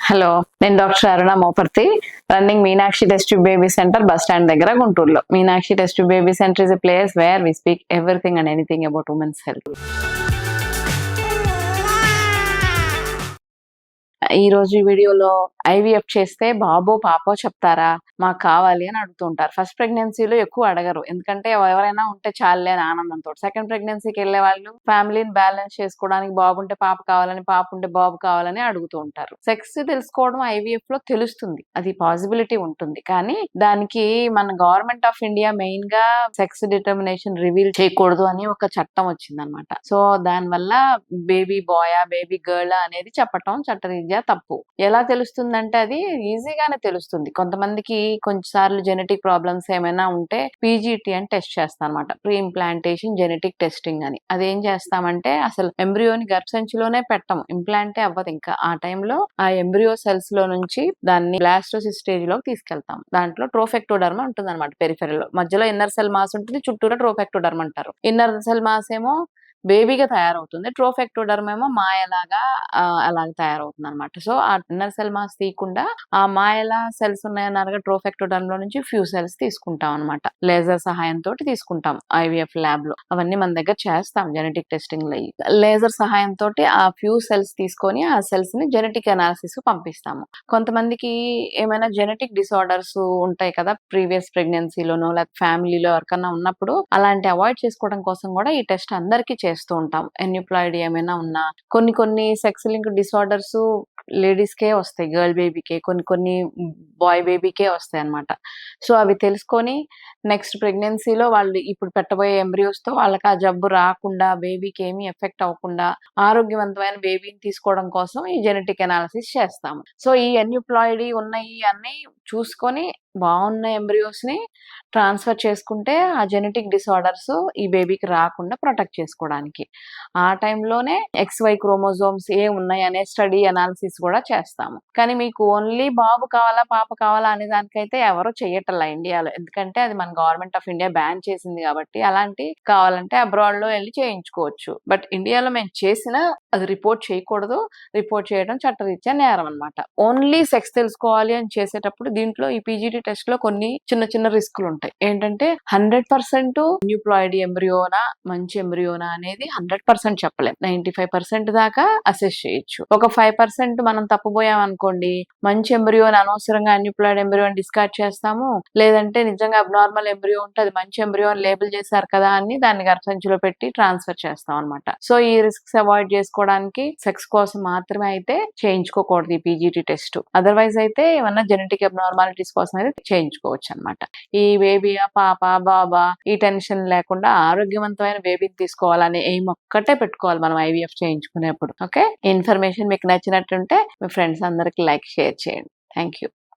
Hello, నేను doctor Aruna Moparthi, running Meenakshi test tube baby centre bus stand దగ్గర గుంటూరులో. Meenakshi test tube baby centre is a place where we speak everything and anything about women's health. ఈ రోజు ఈ వీడియోలో IVF చేస్తే బాబో పాపో చెప్తారా, మాకు కావాలి అని అడుగుతుంటారు. ఫస్ట్ ప్రెగ్నెన్సీలో ఎక్కువ అడగరు, ఎందుకంటే ఎవరైనా ఉంటే చాలే అని ఆనందంతో. సెకండ్ ప్రెగ్నెన్సీకి వెళ్లే వాళ్ళు ఫ్యామిలీని బ్యాలెన్స్ చేసుకోవడానికి బాబుంటే పాప కావాలని, పాప ఉంటే బాబు కావాలని అడుగుతూ ఉంటారు. సెక్స్ తెలుసుకోవడం ఐవీఎఫ్ లో తెలుస్తుంది, అది పాసిబిలిటీ ఉంటుంది. కానీ దానికి మన గవర్నమెంట్ ఆఫ్ ఇండియా మెయిన్ గా సెక్స్ డిటర్మినేషన్ రివీల్ చేయకూడదు అని ఒక చట్టం వచ్చింది అనమాట. సో దానివల్ల బేబీ బాయా బేబీ గర్ల్ అనేది చెప్పటం చట్టరీత్యా తప్పు. ఎలా తెలుస్తుందంటే అది ఈజీగానే తెలుస్తుంది. కొంతమందికి కొన్నిసార్లు జెనెటిక్ ప్రాబ్లమ్స్ ఏమైనా ఉంటే పీజీటీ అని టెస్ట్ చేస్తాం అనమాట, ప్రీ ఇంప్లాంటేషన్ జెనెటిక్ టెస్టింగ్ అని. అదేం చేస్తామంటే అసలు ఎంబ్రియోని గర్భసంచిలోనే పెట్టము, ఇంప్లాంటే అవ్వదు. ఇంకా ఆ టైంలో ఆ ఎంబ్రియో సెల్స్ లో నుంచి దాన్ని బ్లాస్టోసిస్ స్టేజ్ లోకి తీసుకెళ్తాం. దాంట్లో ట్రోఫెక్టోడర్మా ఉంటుంది అనమాట, పెరిఫెరల్ మధ్యలో ఇన్నర్ సెల్ మాస్ ఉంటుంది, చుట్టూరా ట్రోఫెక్టోడర్మా అంటారు. ఇన్నర్ సెల్ మాస్ ఏమో బేబీగా తయారవుతుంది, ట్రోఫెక్టోడర్మ్ ఏమో మాయలాగా అలాగ తయారవుతుంది అనమాట. సో ఆ ఇన్నర్ సెల్ మాస్ తీయకుండా ఆ మాయలా సెల్స్ ఉన్నాయన్నారుగా ట్రోఫెక్టోడర్మ్ లో నుంచి ఫ్యూ సెల్స్ తీసుకుంటాం అనమాట. లేజర్ సహాయంతో తీసుకుంటాం ఐవీఎఫ్ ల్యాబ్ లో. అవన్నీ మన దగ్గర చేస్తాం జెనెటిక్ టెస్టింగ్ లో. లేజర్ సహాయంతో ఆ ఫ్యూ సెల్స్ తీసుకొని ఆ సెల్స్ ని జెనెటిక్ అనాలిసిస్ కు పంపిస్తాము. కొంతమందికి ఏమైనా జెనెటిక్ డిసార్డర్స్ ఉంటాయి కదా, ప్రీవియస్ ప్రెగ్నెన్సీలోనో లేకపోతే ఫ్యామిలీలో ఎవరికన్నా ఉన్నప్పుడు, అలాంటి అవాయిడ్ చేసుకోవడం కోసం కూడా ఈ టెస్ట్ అందరికీ చేస్తూ ఉంటాం. ఎన్యూప్లాయిడ్ ఏమైనా ఉన్నా, కొన్ని సెక్స్ లింక్ డిసార్డర్స్ లేడీస్ కే వస్తాయి, గర్ల్ బేబీకే, కొన్ని బాయ్ బేబీకే వస్తాయి అనమాట. సో అవి తెలుసుకొని నెక్స్ట్ ప్రెగ్నెన్సీలో వాళ్ళు ఇప్పుడు పెట్టబోయే ఎంబ్రియోస్ తో వాళ్ళకి ఆ జబ్బు రాకుండా, బేబీకి ఏమీ ఎఫెక్ట్ అవ్వకుండా ఆరోగ్యవంతమైన బేబీని తీసుకోవడం కోసం ఈ జెనెటిక్ అనాలిసిస్ చేస్తాము. సో ఈ ఎన్యూప్లాయిడ్ ఉన్నాయి అన్ని చూసుకొని బాగున్న ఎంబ్రియోస్ ని ట్రాన్స్ఫర్ చేసుకుంటే ఆ జెనెటిక్ డిసార్డర్స్ ఈ బేబీకి రాకుండా ప్రొటెక్ట్ చేసుకోవడానికి. ఆ టైంలోనే XY క్రోమోజోమ్స్ ఏ ఉన్నాయి అనే స్టడీ అనాలిసిస్ కూడా చేస్తాము. కానీ మీకు ఓన్లీ బాబు కావాలా పాప కావాలా అనే దానికైతే ఎవరు చెయ్యటల్లా ఇండియాలో, ఎందుకంటే అది మన గవర్నమెంట్ ఆఫ్ ఇండియా బ్యాన్ చేసింది కాబట్టి. అలాంటి కావాలంటే అబ్రాడ్ లో వెళ్ళి చేయించుకోవచ్చు. బట్ ఇండియాలో మేము చేసినా అది రిపోర్ట్ చేయకూడదు, రిపోర్ట్ చేయడం చట్టరీత్యా నేరం అనమాట. ఓన్లీ సెక్స్ తెలుసుకోవాలి అని చేసేటప్పుడు దీంట్లో ఈ పీజీటీ టెస్ట్ లో కొన్ని చిన్న రిస్కులు ఉంటాయి. ఏంటంటే 100% న్యూప్లాయిడ్ ఎంబ్రియోనా మంచి ఎంబ్రియోనా అనేది 100% చెప్పలేం, 95% దాకా అసెస్ చేయొచ్చు. ఒక 5% మనం తప్పుపోయాం అనుకోండి, మంచి ఎంబ్రియోని అనవసరంగా అన్యూప్లాయిడ్ ఎంబ్రియోని డిస్కార్డ్ చేస్తాము, లేదంటే నిజంగా అబ్నార్మల్ ఎంబ్రియో ఉంటే అది మంచి ఎంబ్రియోని లేబుల్ చేశారు కదా అని దాన్ని గర్భసంచిలో పెట్టి ట్రాన్స్ఫర్ చేస్తాం అనమాట. సో ఈ రిస్క్స్ అవాయిడ్ చేసుకోవడానికి సెక్స్ కోసం మాత్రమే అయితే చేయించుకోకూడదు ఈ పీజీటీ టెస్ట్. అదర్వైజ్ అయితే ఏమన్నా జెనెటిక్ అబ్నార్మాలిటీస్ కోసం అయితే చేయించుకోవచ్చు అనమాట. ఈ బేబీయా పాప బాబా ఈ టెన్షన్ లేకుండా ఆరోగ్యవంతమైన బేబీని తీసుకోవాలనే ఎయిమ్ ఒక్కటే పెట్టుకోవాలి మనం ఐవీఎఫ్ చేయించుకునేప్పుడు. ఓకే, ఇన్ఫర్మేషన్ మీకు నచ్చినట్టుంటే మీ ఫ్రెండ్స్ అందరికి లైక్ షేర్ చేయండి. Thank you.